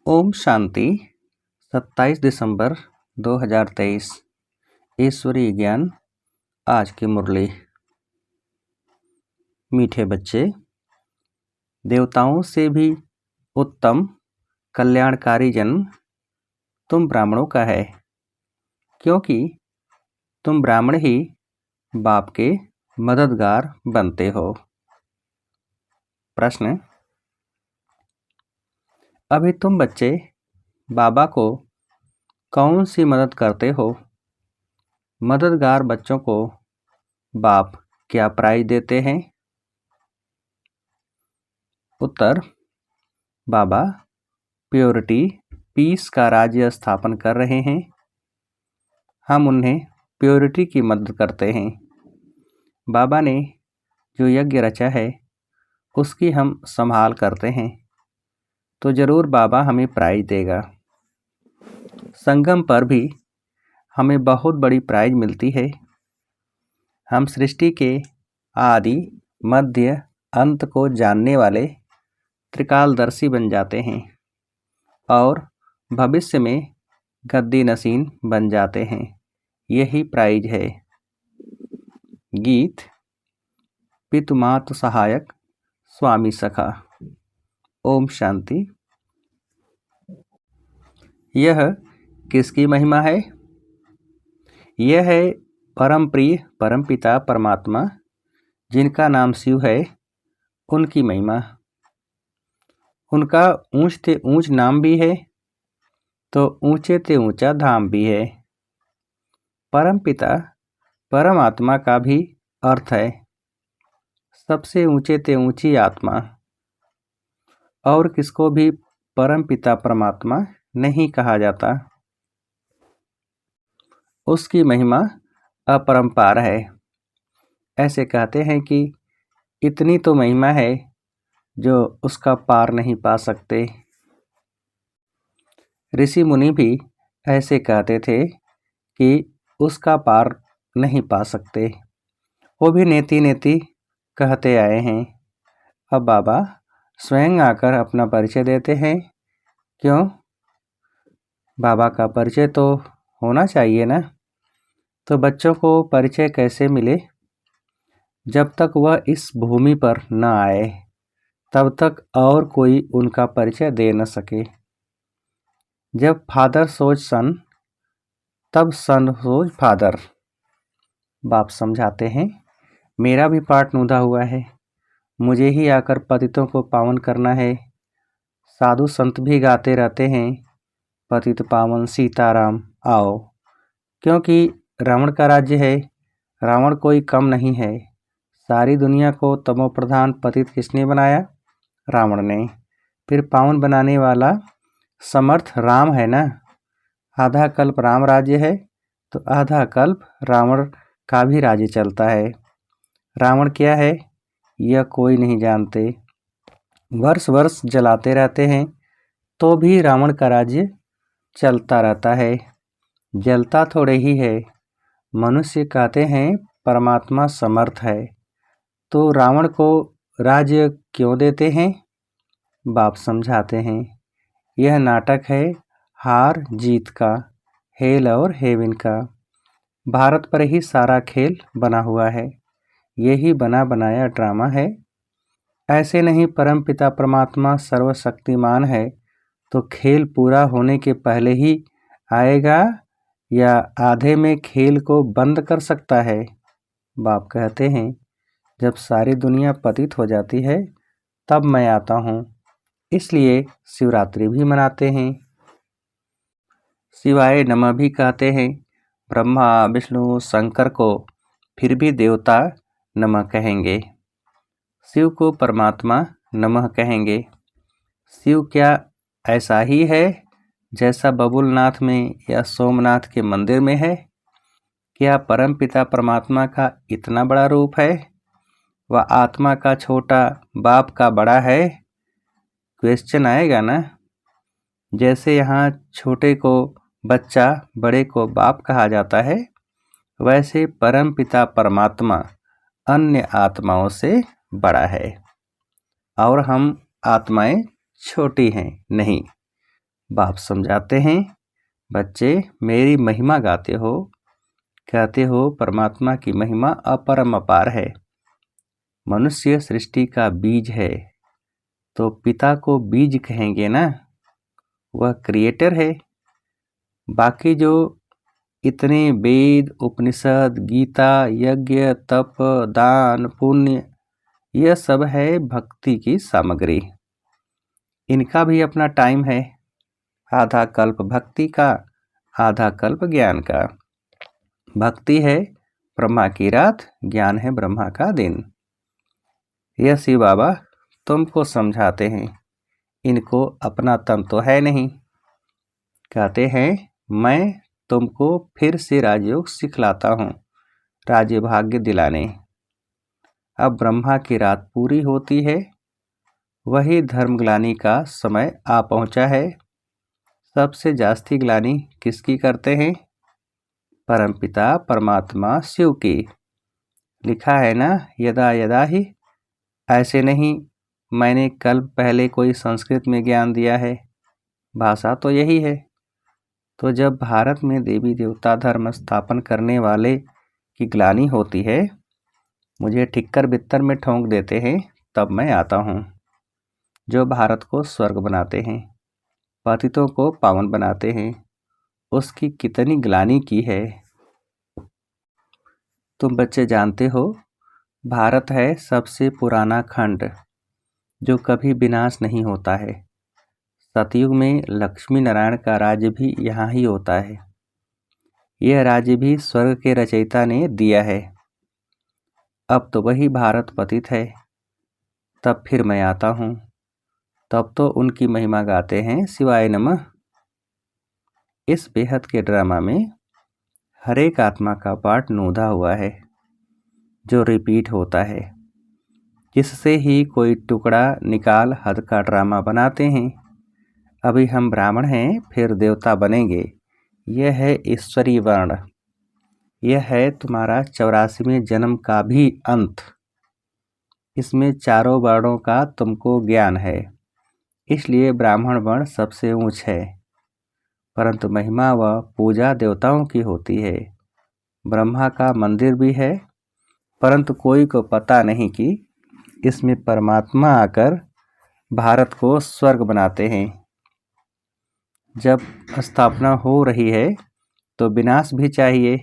ओम शांति। 27 दिसंबर 2023 ईश्वरीय ज्ञान। आज की मुरली। मीठे बच्चे, देवताओं से भी उत्तम कल्याणकारी जन्म तुम ब्राह्मणों का है, क्योंकि तुम ब्राह्मण ही बाप के मददगार बनते हो। प्रश्न: अभी तुम बच्चे बाबा को कौन सी मदद करते हो? मददगार बच्चों को बाप क्या प्राइज देते हैं? उत्तर: बाबा प्योरिटी पीस का राज्य स्थापन कर रहे हैं। हम उन्हें प्योरिटी की मदद करते हैं। बाबा ने जो यज्ञ रचा है उसकी हम संभाल करते हैं, तो जरूर बाबा हमें प्राइज देगा। संगम पर भी हमें बहुत बड़ी प्राइज मिलती है। हम सृष्टि के आदि मध्य अंत को जानने वाले त्रिकालदर्शी बन जाते हैं और भविष्य में गद्दी नसीन बन जाते हैं। यही प्राइज है। गीत। पितु मातु सहायक स्वामी सखा। ओम शांति। यह किसकी महिमा है? यह है परम प्रिय परमपिता परमात्मा, जिनका नाम शिव है, उनकी महिमा। उनका ऊंच ते ऊंच नाम भी है, तो ऊंचे ते ऊंचा धाम भी है। परमपिता परमात्मा का भी अर्थ है सबसे ऊंचे ते ऊंची आत्मा। और किसको भी परमपिता परमात्मा नहीं कहा जाता। उसकी महिमा अपरंपार है। ऐसे कहते हैं कि इतनी तो महिमा है जो उसका पार नहीं पा सकते। ऋषि मुनि भी ऐसे कहते थे कि उसका पार नहीं पा सकते। वो भी नेति नेति कहते आए हैं। अब बाबा स्वयं आकर अपना परिचय देते हैं। क्यों? बाबा का परिचय तो होना चाहिए ना। तो बच्चों को परिचय कैसे मिले? जब तक वह इस भूमि पर न आए तब तक और कोई उनका परिचय दे न सके। जब फादर सोच सन, तब सन सोच फादर। बाप समझाते हैं, मेरा भी पाठ नूधा हुआ है। मुझे ही आकर पतितों को पावन करना है। साधु संत भी गाते रहते हैं, पतित पावन सीताराम आओ। क्योंकि रावण का राज्य है। रावण कोई कम नहीं है। सारी दुनिया को तमो प्रधान पतित किसने बनाया? रावण ने। फिर पावन बनाने वाला समर्थ राम है ना। आधा कल्प राम राज्य है, तो आधा कल्प रावण का भी राज्य चलता है। रावण क्या है यह कोई नहीं जानते। वर्ष वर्ष जलाते रहते हैं तो भी रावण का राज्य चलता रहता है। जलता थोड़े ही है। मनुष्य कहते हैं परमात्मा समर्थ है, तो रावण को राज्य क्यों देते हैं? बाप समझाते हैं, यह नाटक है हार जीत का, हेल और हेविन का। भारत पर ही सारा खेल बना हुआ है। यही बना बनाया ड्रामा है। ऐसे नहीं परमपिता परमात्मा सर्वशक्तिमान है तो खेल पूरा होने के पहले ही आएगा या आधे में खेल को बंद कर सकता है? बाप कहते हैं, जब सारी दुनिया पतित हो जाती है तब मैं आता हूँ। इसलिए शिवरात्रि भी मनाते हैं। शिवाय नमः भी कहते हैं। ब्रह्मा विष्णु शंकर को फिर भी देवता नमः कहेंगे। शिव को परमात्मा नमः कहेंगे। शिव क्या ऐसा ही है जैसा बबुलनाथ में या सोमनाथ के मंदिर में है? क्या परमपिता परमात्मा का इतना बड़ा रूप है? वह आत्मा का छोटा बाप का बड़ा है? क्वेश्चन आएगा ना। जैसे यहाँ छोटे को बच्चा, बड़े को बाप कहा जाता है, वैसे परमपिता परमात्मा अन्य आत्माओं से बड़ा है और हम आत्माएं छोटी हैं नहीं। बाप समझाते हैं, बच्चे मेरी महिमा गाते हो, कहते हो परमात्मा की महिमा अपरम अपार है। मनुष्य सृष्टि का बीज है, तो पिता को बीज कहेंगे ना, वह क्रिएटर है। बाकी जो इतने वेद, उपनिषद, गीता, यज्ञ, तप, दान, पुण्य, यह सब है भक्ति की सामग्री। इनका भी अपना टाइम है, आधा कल्प भक्ति का, आधा कल्प ज्ञान का। भक्ति है ब्रह्मा की रात, ज्ञान है ब्रह्मा का दिन। यह शिव बाबा तुमको समझाते हैं, इनको अपना तन तो है नहीं। कहते हैं मैं तुमको फिर से राजयोग सिखलाता हूँ, राज्य भाग्य दिलाने। अब ब्रह्मा की रात पूरी होती है, वही धर्म ग्लानि का समय आ पहुँचा है। सबसे जास्ती ग्लानि किसकी करते हैं? परमपिता परमात्मा शिव की। लिखा है ना, यदा यदा ही। ऐसे नहीं मैंने कल पहले कोई संस्कृत में ज्ञान दिया है, भाषा तो यही है। तो जब भारत में देवी देवता धर्म स्थापन करने वाले की ग्लानि होती है, मुझे ठिक्कर बित्तर में ठोंक देते हैं, तब मैं आता हूँ। जो भारत को स्वर्ग बनाते हैं, पतितों को पावन बनाते हैं, उसकी कितनी ग्लानि की है। तुम बच्चे जानते हो, भारत है सबसे पुराना खंड जो कभी विनाश नहीं होता है। सतयुग में लक्ष्मी नारायण का राज्य भी यहाँ ही होता है। यह राज्य भी स्वर्ग के रचयिता ने दिया है। अब तो वही भारत पतित है, तब फिर मैं आता हूँ, तब तो उनकी महिमा गाते हैं, शिवाय नमः। इस बेहद के ड्रामा में हर एक आत्मा का पार्ट नोधा हुआ है, जो रिपीट होता है, जिससे ही कोई टुकड़ा निकाल हद का ड्रामा बनाते हैं। अभी हम ब्राह्मण हैं, फिर देवता बनेंगे, यह है ईश्वरी वर्ण। यह है तुम्हारा 84वें जन्म का भी अंत। इसमें चारों वर्णों का तुमको ज्ञान है, इसलिए ब्राह्मण वर्ण सबसे ऊंच है। परंतु महिमा व पूजा देवताओं की होती है। ब्रह्मा का मंदिर भी है, परंतु कोई को पता नहीं कि इसमें परमात्मा आकर भारत को स्वर्ग बनाते हैं। जब स्थापना हो रही है तो विनाश भी चाहिए,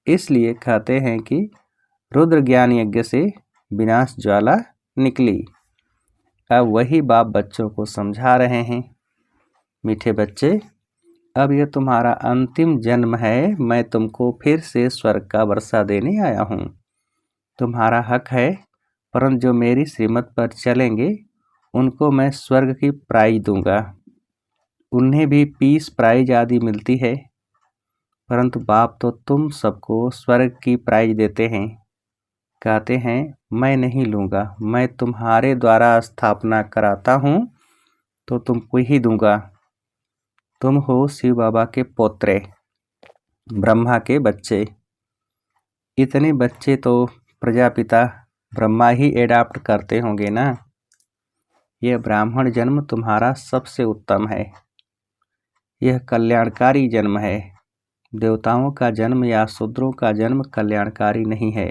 इसलिए कहते हैं कि रुद्र ज्ञान यज्ञ से विनाश ज्वाला निकली। अब वही बाप बच्चों को समझा रहे हैं, मीठे बच्चे, अब यह तुम्हारा अंतिम जन्म है। मैं तुमको फिर से स्वर्ग का वर्षा देने आया हूँ। तुम्हारा हक है, परंतु जो मेरी श्रीमत पर चलेंगे उनको मैं स्वर्ग की प्राइज दूंगा। उन्हें भी पीस प्राइज आदि मिलती है, परंतु बाप तो तुम सबको स्वर्ग की प्राइज देते हैं। कहते हैं मैं नहीं लूँगा, मैं तुम्हारे द्वारा स्थापना कराता हूँ तो तुमको ही दूंगा। तुम हो शिव बाबा के पोत्रे, ब्रह्मा के बच्चे। इतने बच्चे तो प्रजापिता ब्रह्मा ही एडाप्ट करते होंगे ना। यह ब्राह्मण जन्म तुम्हारा सबसे उत्तम है, यह कल्याणकारी जन्म है। देवताओं का जन्म या शूद्रों का जन्म कल्याणकारी नहीं है।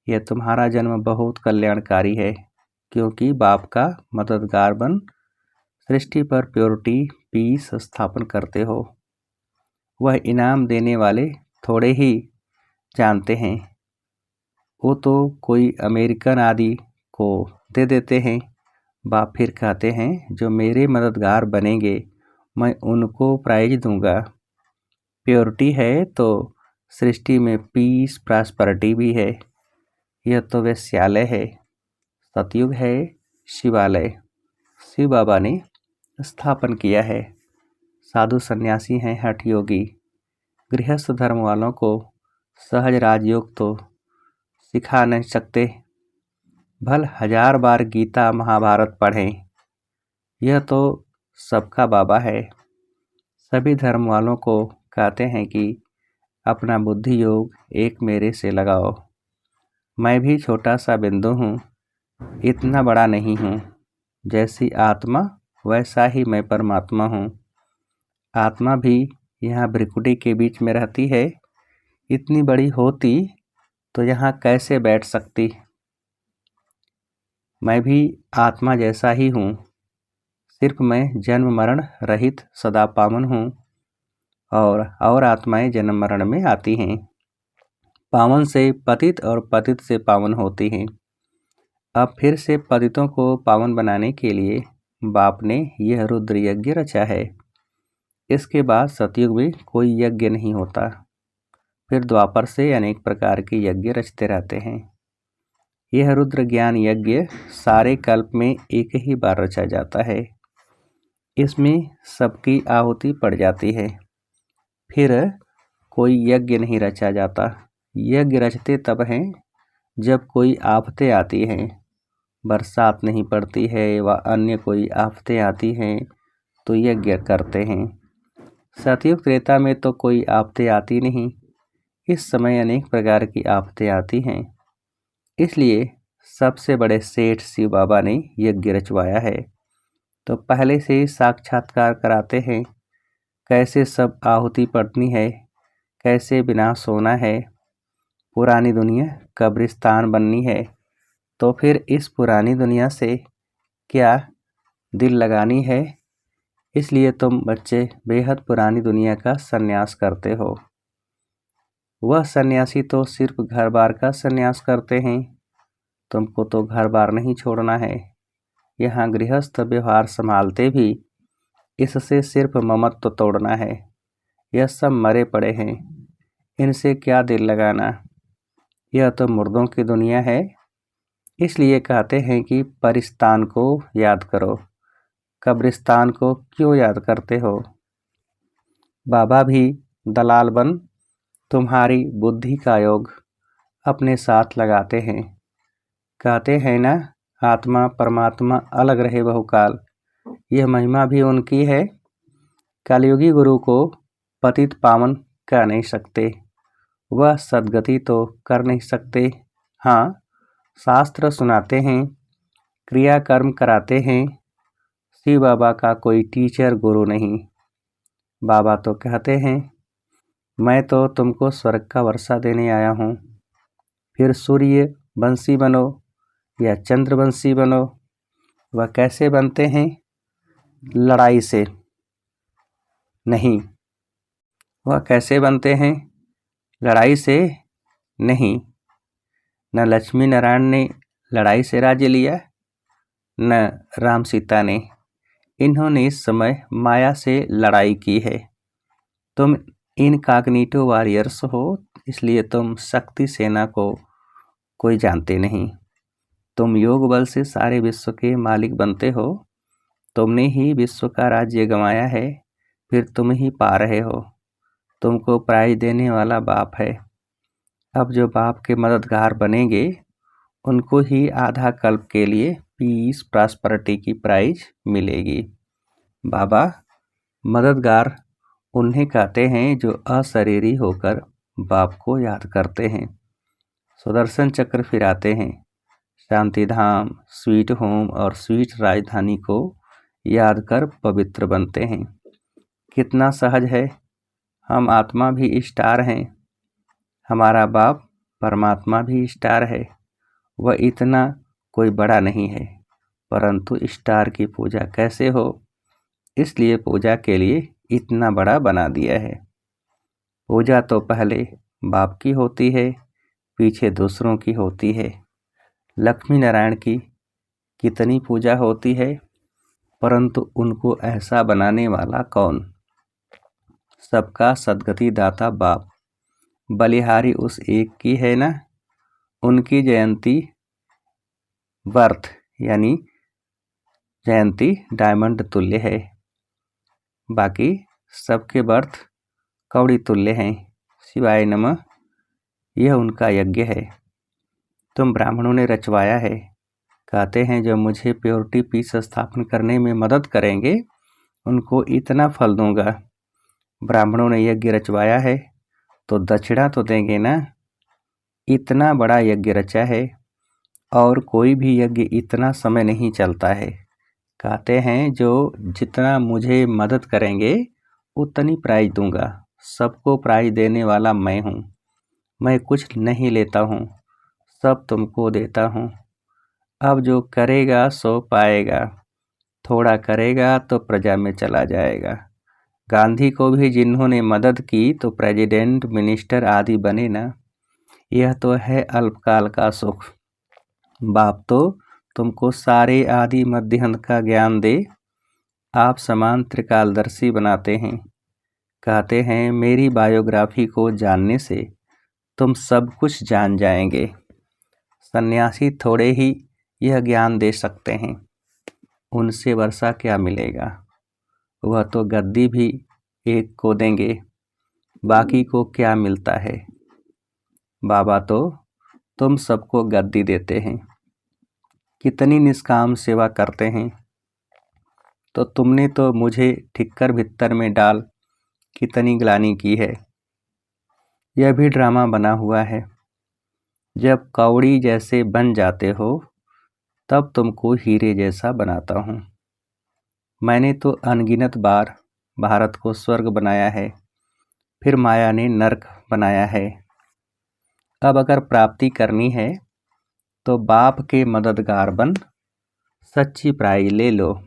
यह तुम्हारा जन्म बहुत कल्याणकारी है, क्योंकि बाप का मददगार बन सृष्टि पर प्योरिटी पीस स्थापन करते हो। वह इनाम देने वाले थोड़े ही जानते हैं, वो तो कोई अमेरिकन आदि को दे देते हैं। बाप फिर कहते हैं जो मेरे मददगार बनेंगे मैं उनको प्राइज दूंगा। प्योरिटी है तो सृष्टि में पीस प्रॉस्पेरिटी भी है। यह तो वैश्यालय है, सतयुग है शिवालय। शिव बाबा ने स्थापन किया है। साधु सन्यासी हैं हठ योगी। गृहस्थ धर्म वालों को सहज राजयोग तो सिखा नहीं सकते। भल 1000 बार गीता महाभारत पढ़ें, यह तो सबका बाबा है। सभी धर्म वालों को कहते हैं कि अपना बुद्धि योग एक मेरे से लगाओ। मैं भी छोटा सा बिंदु हूँ, इतना बड़ा नहीं हूँ। जैसी आत्मा वैसा ही मैं परमात्मा हूँ। आत्मा भी यहाँ भ्रिकुटी के बीच में रहती है। इतनी बड़ी होती तो यहाँ कैसे बैठ सकती। मैं भी आत्मा जैसा ही हूँ, सिर्फ मैं जन्म मरण रहित सदा पावन हूँ और आत्माएं जन्म मरण में आती हैं। पावन से पतित और पतित से पावन होती हैं। अब फिर से पतितों को पावन बनाने के लिए बाप ने यह रुद्र यज्ञ रचा है। इसके बाद सतयुग में कोई यज्ञ नहीं होता। फिर द्वापर से अनेक प्रकार के यज्ञ रचते रहते हैं। यह रुद्र ज्ञान यज्ञ सारे कल्प में एक ही बार रचा जाता है। इसमें सबकी आहुति पड़ जाती है। फिर कोई यज्ञ नहीं रचा जाता। यज्ञ रचते तब हैं जब कोई आफतें आती हैं, बरसात नहीं पड़ती है व अन्य कोई आफतें आती हैं तो यज्ञ करते हैं। सतयुग त्रेता में तो कोई आफतें आती नहीं। इस समय अनेक प्रकार की आफतें आती हैं। इसलिए सबसे बड़े सेठ शिव बाबा ने यज्ञ रचवाया है। तो पहले से ही साक्षात्कार कराते हैं कैसे सब आहुति पड़नी है, कैसे विनाश होना है, पुरानी दुनिया कब्रिस्तान बननी है। तो फिर इस पुरानी दुनिया से क्या दिल लगानी है। इसलिए तुम बच्चे बेहद पुरानी दुनिया का सन्यास करते हो। वह सन्यासी तो सिर्फ घर बार का सन्यास करते हैं। तुमको तो घर बार नहीं छोड़ना है। यहाँ गृहस्थ व्यवहार संभालते भी इससे सिर्फ ममत्व तोड़ना है। यह सब मरे पड़े हैं, इनसे क्या दिल लगाना। यह तो मुर्दों की दुनिया है। इसलिए कहते हैं कि परिस्तान को याद करो, कब्रिस्तान को क्यों याद करते हो। बाबा भी दलाल बन तुम्हारी बुद्धि का योग अपने साथ लगाते हैं। कहते हैं ना, आत्मा परमात्मा अलग रहे बहुकाल। यह महिमा भी उनकी है। कलयुगी गुरु को पतित पावन कह नहीं सकते। वह सद्गति तो कर नहीं सकते। हाँ, शास्त्र सुनाते हैं, क्रिया कर्म कराते हैं। शिव बाबा का कोई टीचर गुरु नहीं। बाबा तो कहते हैं मैं तो तुमको स्वर्ग का वर्षा देने आया हूँ। फिर सूर्य वंशी बनो या चंद्रवंशी बनो। वह कैसे बनते हैं? लड़ाई से नहीं। वह कैसे बनते हैं? लड़ाई से नहीं। न लक्ष्मी नारायण ने लड़ाई से राज्य लिया, न राम सीता ने। इन्होंने इस समय माया से लड़ाई की है। तुम इनकॉग्निटो वॉरियर्स हो, इसलिए तुम शक्ति सेना को कोई जानते नहीं। तुम योग बल से सारे विश्व के मालिक बनते हो। तुमने ही विश्व का राज्य गंवाया है, फिर तुम ही पा रहे हो। तुमको प्राइज देने वाला बाप है। अब जो बाप के मददगार बनेंगे उनको ही आधा कल्प के लिए पीस प्रॉस्पेरिटी की प्राइज मिलेगी। बाबा मददगार उन्हें कहते हैं जो अशरीरी होकर बाप को याद करते हैं, सुदर्शन चक्र फिराते हैं, शांतिधाम, स्वीट होम और स्वीट राजधानी को याद कर पवित्र बनते हैं। कितना सहज है। हम आत्मा भी स्टार हैं। हमारा बाप परमात्मा भी स्टार है। वह इतना कोई बड़ा नहीं है, परंतु स्टार की पूजा कैसे हो, इसलिए पूजा के लिए इतना बड़ा बना दिया है। पूजा तो पहले बाप की होती है, पीछे दूसरों की होती है। लक्ष्मी नारायण की कितनी पूजा होती है, परंतु उनको ऐसा बनाने वाला कौन? सबका सद्गति दाता बाप। बलिहारी उस एक की है ना। उनकी जयंती वर्थ यानी जयंती डायमंड तुल्य है। बाकी सबके वर्थ कौड़ी तुल्य हैं। शिवाय नमः। यह उनका यज्ञ है। तुम ब्राह्मणों ने रचवाया है। कहते हैं जो मुझे प्योरिटी पीस स्थापन करने में मदद करेंगे उनको इतना फल दूंगा। ब्राह्मणों ने यज्ञ रचवाया है तो दक्षिणा तो देंगे ना। इतना बड़ा यज्ञ रचा है और कोई भी यज्ञ इतना समय नहीं चलता है। कहते हैं जो जितना मुझे मदद करेंगे उतनी प्राइज दूंगा। सबको प्राइज देने वाला मैं हूँ। मैं कुछ नहीं लेता हूँ, सब तुमको देता हूँ। अब जो करेगा सो पाएगा, थोड़ा करेगा तो प्रजा में चला जाएगा। गांधी को भी जिन्होंने मदद की तो प्रेसिडेंट, मिनिस्टर आदि बने ना। यह तो है अल्पकाल का सुख। बाप तो तुमको सारे आदि मध्यांत का ज्ञान दे, आप समान त्रिकालदर्शी बनाते हैं। कहते हैं मेरी बायोग्राफी को जानने से तुम सब कुछ जान जाएंगे। सन्यासी थोड़े ही यह ज्ञान दे सकते हैं, उनसे वर्षा क्या मिलेगा। वह तो गद्दी भी एक को देंगे, बाकी को क्या मिलता है। बाबा तो तुम सबको गद्दी देते हैं, कितनी निष्काम सेवा करते हैं। तो तुमने तो मुझे ठिक्कर भित्तर में डाल कितनी ग्लानि की है। यह भी ड्रामा बना हुआ है। जब कौड़ी जैसे बन जाते हो तब तुमको हीरे जैसा बनाता हूँ। मैंने तो अनगिनत बार भारत को स्वर्ग बनाया है, फिर माया ने नर्क बनाया है। अब अगर प्राप्ति करनी है तो बाप के मददगार बन सच्ची प्राइज ले लो।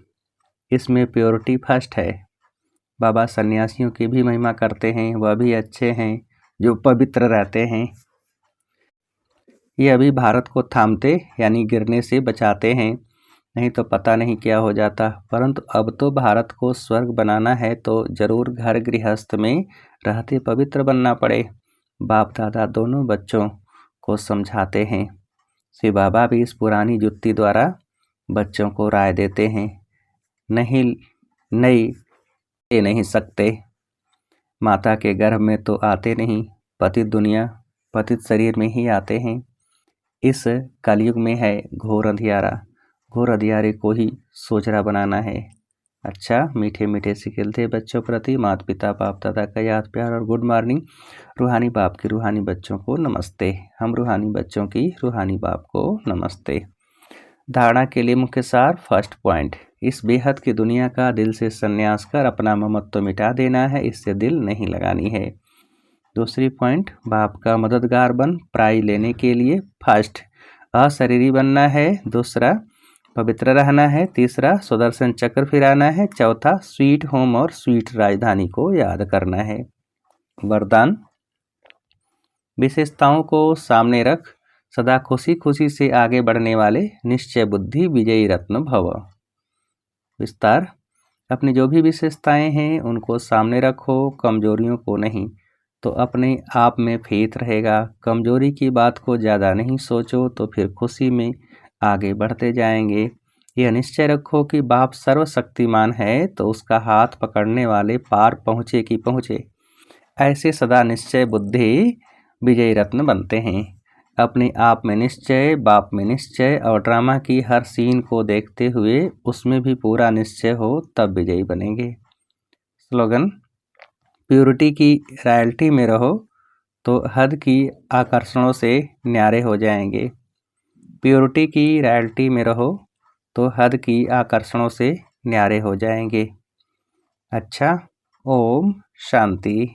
इसमें प्योरिटी फर्स्ट है। बाबा सन्यासियों की भी महिमा करते हैं, वह भी अच्छे हैं जो पवित्र रहते हैं। ये अभी भारत को थामते यानी गिरने से बचाते हैं, नहीं तो पता नहीं क्या हो जाता। परंतु अब तो भारत को स्वर्ग बनाना है तो जरूर घर गृहस्थ में रहते पवित्र बनना पड़े। बाप दादा दोनों बच्चों को समझाते हैं। श्री बाबा भी इस पुरानी जुत्ती द्वारा बच्चों को राय देते हैं। नहीं ले नहीं सकते, माता के गर्भ में तो आते नहीं, पतित दुनिया पतित शरीर में ही आते हैं। इस कलयुग में है घोर अंधियारा, घोर अंधियारे को ही सोचरा बनाना है। अच्छा, मीठे मीठे सिखिल थे बच्चों प्रति माता पिता बाप दादा का याद प्यार और गुड मॉर्निंग। रूहानी बाप की रूहानी बच्चों को नमस्ते। हम रूहानी बच्चों की रूहानी बाप को नमस्ते। धारणा के लिए मुख्य सार। फर्स्ट पॉइंट, इस बेहद की दुनिया का दिल से संन्यास कर अपना ममत्व मिटा देना है, इससे दिल नहीं लगानी है। दूसरी पॉइंट, बाप का मददगार बन प्राइज लेने के लिए। फर्स्ट, अशरीरी बनना है। दूसरा, पवित्र रहना है। तीसरा, सुदर्शन चक्र फिराना है। चौथा, स्वीट होम और स्वीट राजधानी को याद करना है। वरदान, विशेषताओं को सामने रख सदा खुशी खुशी से आगे बढ़ने वाले निश्चय बुद्धि विजयी रत्न भव। विस्तार, अपनी जो भी विशेषताएं हैं उनको सामने रखो, कमजोरियों को नहीं, तो अपने आप में फेथ रहेगा। कमजोरी की बात को ज़्यादा नहीं सोचो तो फिर खुशी में आगे बढ़ते जाएंगे। यह निश्चय रखो कि बाप सर्वशक्तिमान है तो उसका हाथ पकड़ने वाले पार पहुँचे कि पहुँचे। ऐसे सदा निश्चय बुद्धि विजयी रत्न बनते हैं। अपने आप में निश्चय, बाप में निश्चय और ड्रामा की हर सीन को देखते हुए उसमें भी पूरा निश्चय हो तब विजयी बनेंगे। स्लोगन, प्योरिटी की रॉयल्टी में रहो तो हद की आकर्षणों से न्यारे हो जाएंगे। प्योरिटी की रॉयल्टी में रहो तो हद की आकर्षणों से न्यारे हो जाएंगे। अच्छा, ओम शांति।